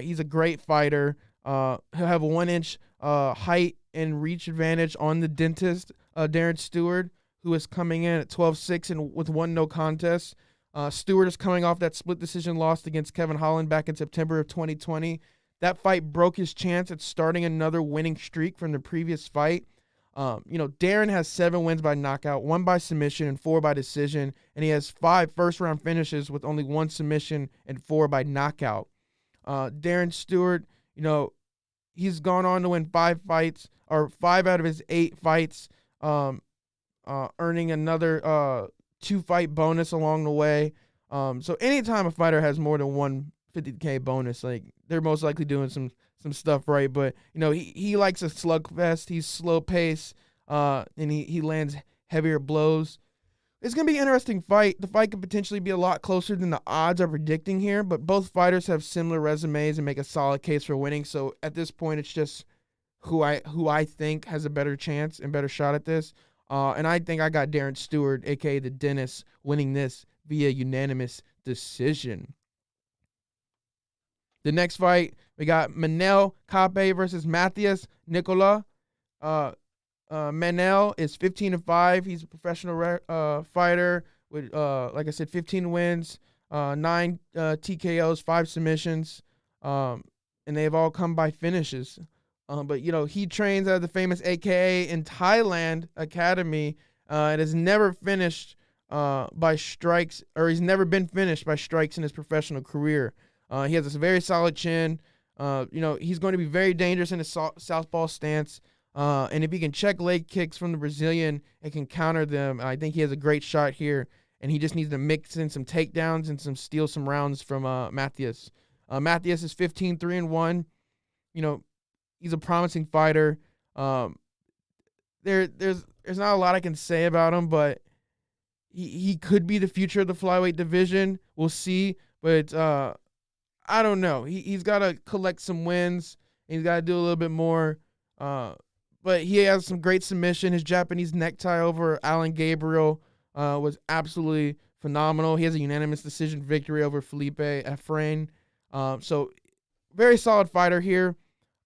He's a great fighter. He'll have a 1-inch height and reach advantage on the dentist, Darren Stewart, who is coming in at 12-6 and with 1 no contest. Stewart is coming off that split decision loss against Kevin Holland back in September of 2020. That fight broke his chance at starting another winning streak from the previous fight. Darren has 7 wins by knockout, 1 by submission, and 4 by decision, and he has 5 first-round finishes with only 1 submission and 4 by knockout. Darren Stewart, he's gone on to win 5 fights, or 5 out of his 8 fights, earning another 2-fight bonus along the way. So anytime a fighter has more than one 50K bonus, like, they're most likely doing some stuff right. But he likes a slugfest. He's slow pace, and he lands heavier blows. It's gonna be an interesting fight. The fight could potentially be a lot closer than the odds are predicting here, but both fighters have similar resumes and make a solid case for winning. So at this point, it's just who I think has a better chance and better shot at this. And I think I got Darren Stewart, aka the dentist, winning this via unanimous decision. The next fight, we got Manel Kape versus Matthias Nicola. Manel is 15-5. He's a professional fighter with, like I said, 15 wins, 9 TKOs, 5 submissions, and they've all come by finishes. But, he trains at the famous AKA in Thailand Academy and has never finished by strikes, or he's never been finished by strikes in his professional career. He has a very solid chin. He's going to be very dangerous in his southpaw stance. And if he can check leg kicks from the Brazilian and can counter them, I think he has a great shot here. And he just needs to mix in some takedowns and steal some rounds from Matthias. Matthias is 15-3-1. He's a promising fighter. There's not a lot I can say about him, but he could be the future of the flyweight division. We'll see, but I don't know. He's got to collect some wins. And he's got to do a little bit more. But he has some great submission. His Japanese necktie over Alan Gabriel was absolutely phenomenal. He has a unanimous decision victory over Felipe Efrain. So very solid fighter here.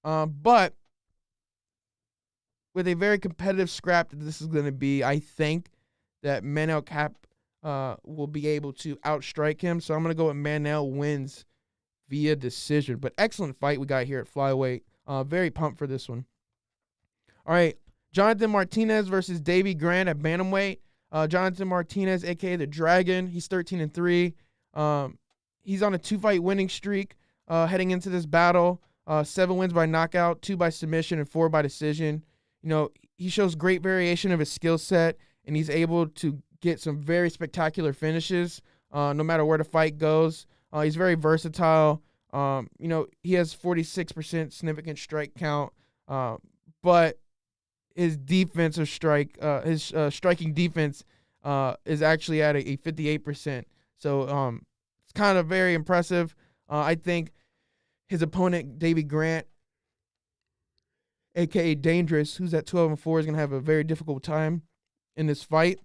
But with a very competitive scrap that this is going to be, I think that Manel Cap will be able to outstrike him. So I'm going to go with Manel wins via decision. But excellent fight we got here at flyweight. Very pumped for this one. All right, Jonathan Martinez versus Davey Grant at bantamweight. Jonathan Martinez, a.k.a. the Dragon, he's 13-3. He's on a 2-fight winning streak heading into this battle. 7 wins by knockout, 2 by submission, and 4 by decision. He shows great variation of his skill set, and he's able to get some very spectacular finishes no matter where the fight goes. He's very versatile. He has 46% significant strike count, but his defensive strike, his striking defense is actually at a 58%. So it's kind of very impressive. I think his opponent, Davey Grant, a.k.a. Dangerous, who's at 12-4, is going to have a very difficult time in this fight.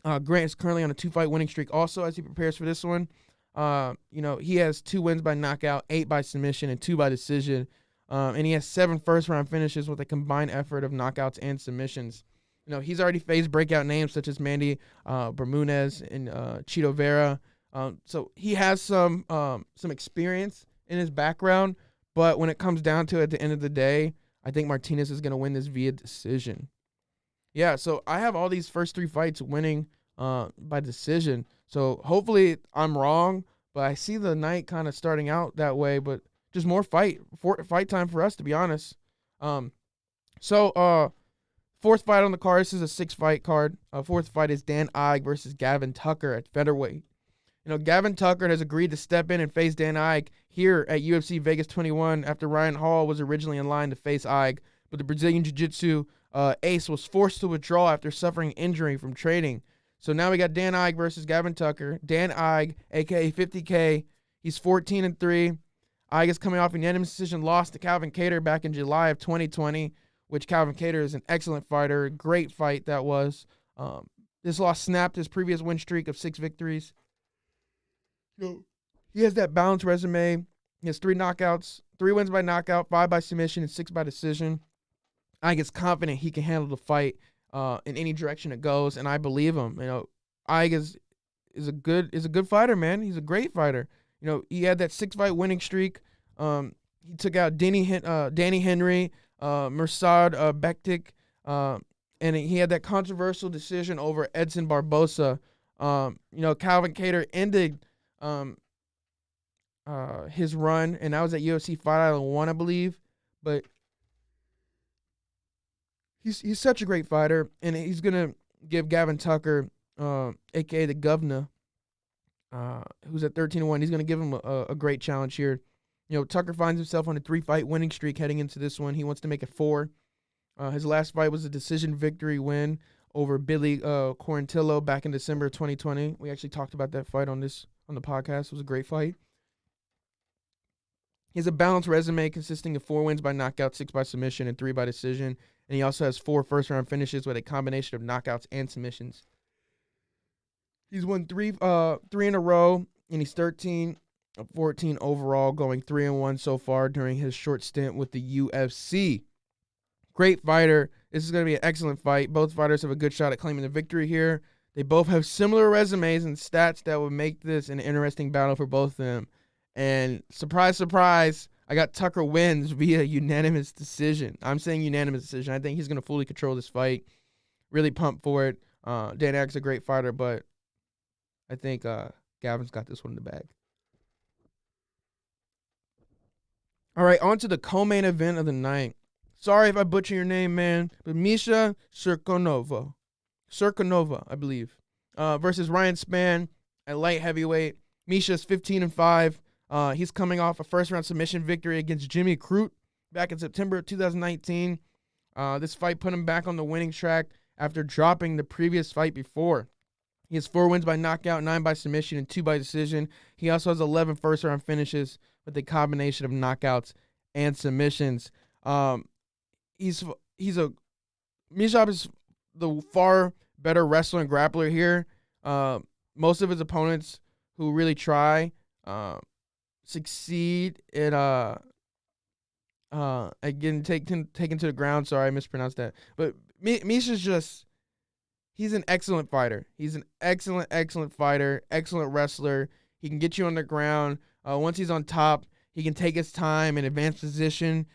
Grant is currently on a 2-fight winning streak also as he prepares for this one. He has 2 wins by knockout, 8 by submission, and 2 by decision. And he has 7 first-round finishes with a combined effort of knockouts and submissions. He's already faced breakout names such as Mandy Bermudez and Chito Vera. So he has some experience in his background. But when it comes down to it at the end of the day, I think Martinez is going to win this via decision. Yeah, so I have all these first 3 fights winning by decision. So hopefully I'm wrong, but I see the night kind of starting out that way. But just more fight time for us, to be honest. So 4th fight on the card. This is a 6-fight card. 4th fight is Dan Ige versus Gavin Tucker at featherweight. Gavin Tucker has agreed to step in and face Dan Ige here at UFC Vegas 21 after Ryan Hall was originally in line to face Ige, but the Brazilian Jiu-Jitsu ace was forced to withdraw after suffering injury from training. So now we got Dan Ige versus Gavin Tucker. Dan Ige, a.k.a. 50K, he's 14-3. Ige is coming off a unanimous decision loss to Calvin Kattar back in July of 2020, which Calvin Kattar is an excellent fighter. Great fight that was. This loss snapped his previous win streak of 6 victories. He has that balanced resume. He has 3 knockouts, 3 wins by knockout, 5 by submission, and 6 by decision. Ige is confident he can handle the fight in any direction it goes, and I believe him. Ige is a good fighter, man. He's a great fighter. He had that 6-fight winning streak. He took out Danny Henry, Mirsad Bektik, and he had that controversial decision over Edson Barbosa. Calvin Kattar ended his run, and that was at UFC Fight Island 1, I believe. But he's such a great fighter, and he's gonna give Gavin Tucker, aka the Governor, who's at 13-1. He's gonna give him a great challenge here. Tucker finds himself on a 3-fight winning streak heading into this one. He wants to make it 4. His last fight was a decision victory win over Billy Quarantillo back in December of 2020. We actually talked about that fight on the podcast. It was a great fight. He has a balanced resume consisting of 4 wins by knockout, 6 by submission, and 3 by decision. And he also has 4 first-round finishes with a combination of knockouts and submissions. He's won 3 in a row, and he's 13-14 overall, going 3-1 so far during his short stint with the UFC. Great fighter. This is going to be an excellent fight. Both fighters have a good shot at claiming the victory here. They both have similar resumes and stats that would make this an interesting battle for both of them. And surprise, surprise, I got Tucker wins via unanimous decision. I'm saying unanimous decision. I think he's going to fully control this fight. Really pumped for it. Dan Agar's a great fighter, but I think Gavin's got this one in the bag. All right, on to the co-main event of the night. Sorry if I butcher your name, man, but Misha Cirkunova, I believe, versus Ryan Spann at light heavyweight. Misha's 15-5. He's coming off a first-round submission victory against Jimmy Crute back in September of 2019. This fight put him back on the winning track after dropping the previous fight before. He has 4 wins by knockout, 9 by submission, and 2 by decision. He also has 11 first-round finishes with a combination of knockouts and submissions. Misha is the far better wrestler and grappler here. Most of his opponents who really try succeed at getting taken to the ground. Sorry, I mispronounced that. But Misha's just, he's an excellent fighter. He's an excellent fighter, excellent wrestler. He can get you on the ground. Once he's on top, he can take his time in advanced position.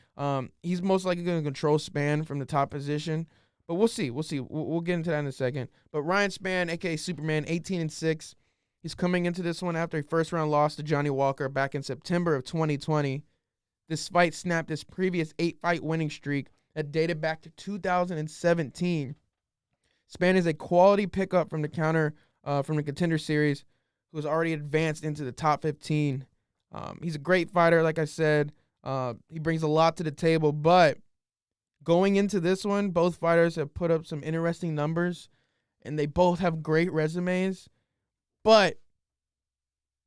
He's most likely going to control Spann from the top position. But we'll see. We'll get into that in a second. But Ryan Spann, a.k.a. Superman, 18-6. He's coming into this one after a first-round loss to Johnny Walker back in September of 2020. This fight snapped his previous 8-fight winning streak that dated back to 2017. Spann is a quality pickup from the Contender Series, who has already advanced into the top 15. He's a great fighter, like I said. He brings a lot to the table, but going into this one, both fighters have put up some interesting numbers, and they both have great resumes. But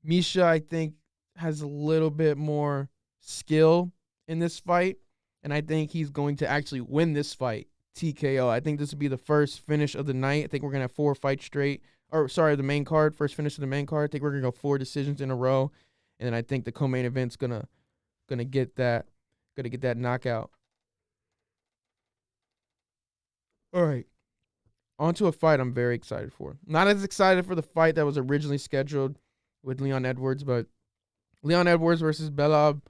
Misha, I think, has a little bit more skill in this fight, and I think he's going to actually win this fight, TKO. I think this will be the first finish of the night. I think we're going to have 4 fights straight. The main card, first finish of the main card. I think we're going to go 4 decisions in a row, and then I think the co-main event's gonna get that knockout. All right. On to a fight I'm very excited for. Not as excited for the fight that was originally scheduled with Leon Edwards, but Leon Edwards versus Belai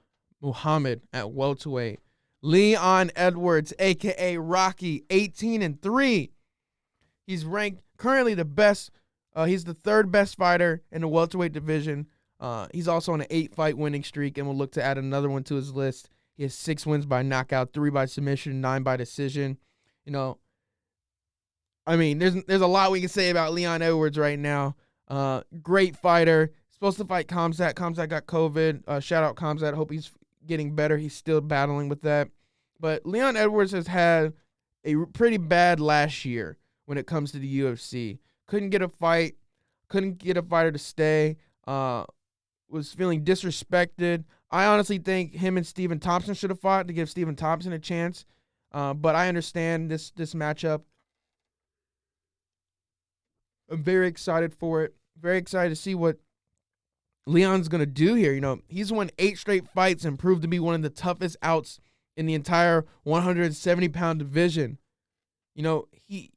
Muhammad at welterweight. Leon Edwards, a.k.a. Rocky, 18-3. He's ranked currently the best. He's the 3rd best fighter in the welterweight division. He's also on an 8-fight winning streak and will look to add another one to his list. He has 6 wins by knockout, 3 by submission, 9 by decision. There's a lot we can say about Leon Edwards right now. Great fighter. Supposed to fight Khamzat. Khamzat got COVID. Shout out Khamzat. Hope he's getting better. He's still battling with that. But Leon Edwards has had a pretty bad last year when it comes to the UFC. Couldn't get a fight. Couldn't get a fighter to stay. Was feeling disrespected. I honestly think him and Stephen Thompson should have fought to give Stephen Thompson a chance. But I understand this matchup. I'm very excited for it. Very excited to see what Leon's going to do here. He's won 8 straight fights and proved to be one of the toughest outs in the entire 170-pound division. He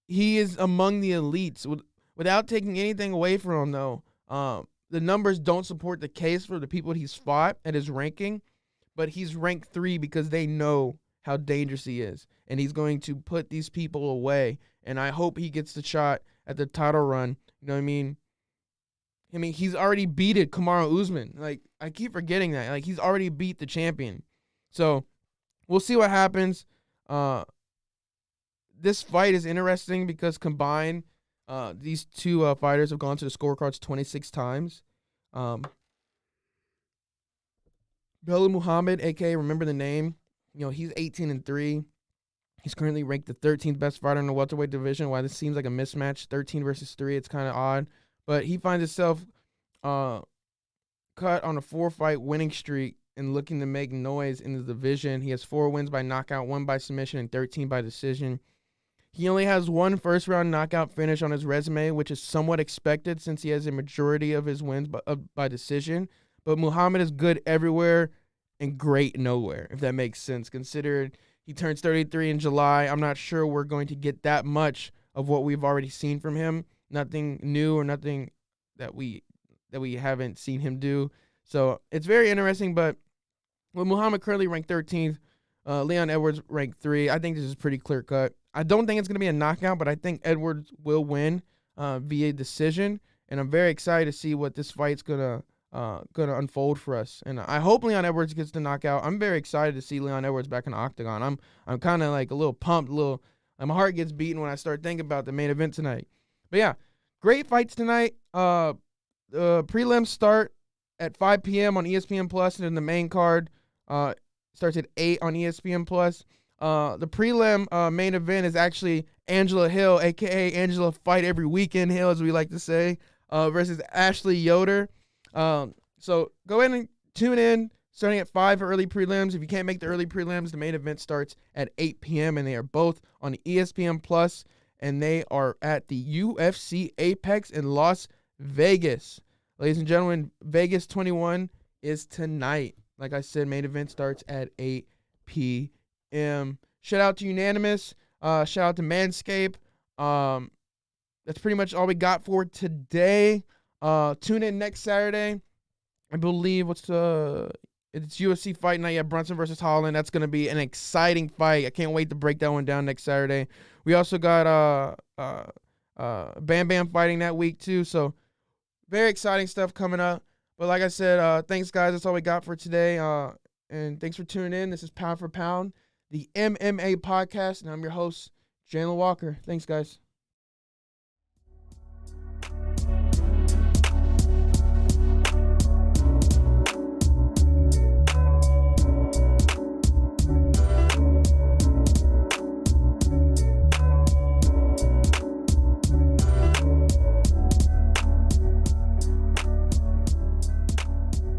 is among the elites. Without taking anything away from him, though, the numbers don't support the case for the people he's fought at his ranking, but he's ranked 3 because they know how dangerous he is, and he's going to put these people away, and I hope he gets the shot at the title run. You know what I mean? He's already beaten Kamaru Usman. I keep forgetting that. He's already beat the champion. So, we'll see what happens. This fight is interesting because combined, these two fighters have gone to the scorecards 26 times. Belai Muhammad, a.k.a. remember the name. He's 18-3. He's currently ranked the 13th best fighter in the welterweight division. Why this seems like a mismatch, 13 versus 3, it's kind of odd. But he finds himself cut on a 4-fight winning streak and looking to make noise in the division. He has 4 wins by knockout, 1 by submission, and 13 by decision. He only has 1 first-round knockout finish on his resume, which is somewhat expected since he has a majority of his wins by decision. But Muhammad is good everywhere and great nowhere, if that makes sense. Considered he turns 33 in July, I'm not sure we're going to get that much of what we've already seen from him. Nothing new or nothing that we haven't seen him do. So it's very interesting. But with Muhammad currently ranked 13th, Leon Edwards ranked 3. I think this is pretty clear cut. I don't think it's going to be a knockout, but I think Edwards will win via decision, and I'm very excited to see what this fight's gonna unfold for us. And I hope Leon Edwards gets the knockout. I'm very excited to see Leon Edwards back in the Octagon. I'm kind of like a little pumped, my heart gets beaten when I start thinking about the main event tonight. But yeah, great fights tonight. Prelims start at 5 p.m. on ESPN Plus, and then the main card starts at 8 on ESPN Plus. The prelim main event is actually Angela Hill, a.k.a. Angela Fight Every Weekend Hill, as we like to say, versus Ashley Yoder. So go ahead and tune in starting at 5 for early prelims. If you can't make the early prelims, the main event starts at 8 p.m., and they are both on ESPN Plus, and they are at the UFC Apex in Las Vegas. Ladies and gentlemen, Vegas 21 is tonight. Like I said, main event starts at 8 p.m. Shout out to Unanimous. Shout out to Manscaped. That's pretty much all we got for today. Tune in next Saturday. I believe it's UFC Fight Night. Yeah, Brunson versus Holland. That's going to be an exciting fight. I can't wait to break that one down next Saturday. We also got Bam Bam fighting that week too. So very exciting stuff coming up. But like I said, thanks guys. That's all we got for today. And thanks for tuning in. This is Pound for Pound, the MMA podcast, and I'm your host, Jalen Walker. Thanks guys.